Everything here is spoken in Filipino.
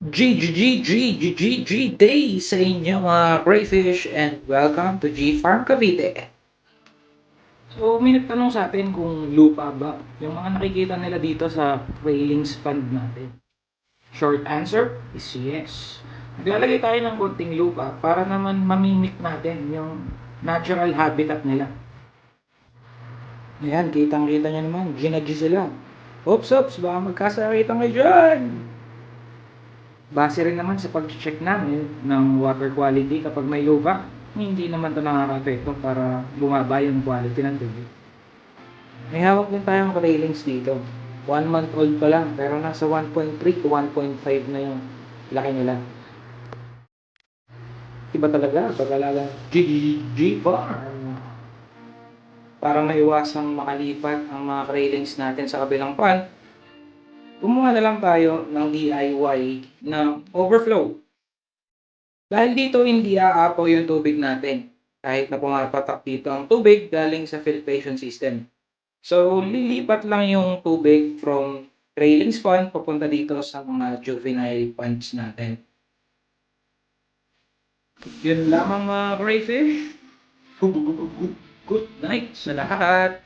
G day sa inyo mga crayfish and welcome to G Farm Cavite. So may nagtanong sa atin kung lupa ba yung mga nakikita nila dito sa railings fund natin. Short answer is yes. Naglalagay tayo ng konting lupa para naman mamimik natin yung natural habitat nila. Ayan, kitang-kita nyo naman, G sila. Ops, baka magkasakitan kayo dyan! Base rin naman sa pag-check namin ng water quality kapag may lupa, hindi naman ito nakaka-apekto para bumaba yung quality ng tubig. May hawak din tayong railings dito. 1 month old pa lang, pero nasa 1.3 to 1.5 na yung laki nila. Iba talaga, pag-alaga G Farm. Para maiwasang makalipat ang mga railings natin sa kabilang pan, gumawa na lang tayo ng DIY na overflow. Dahil dito hindi aapaw yung tubig natin. Kahit na pumapatak dito ang tubig galing sa filtration system. So, lilipat lang yung tubig from railings pond papunta dito sa mga juvenile ponds natin. Yun lamang mga crayfish. Good night sa lahat.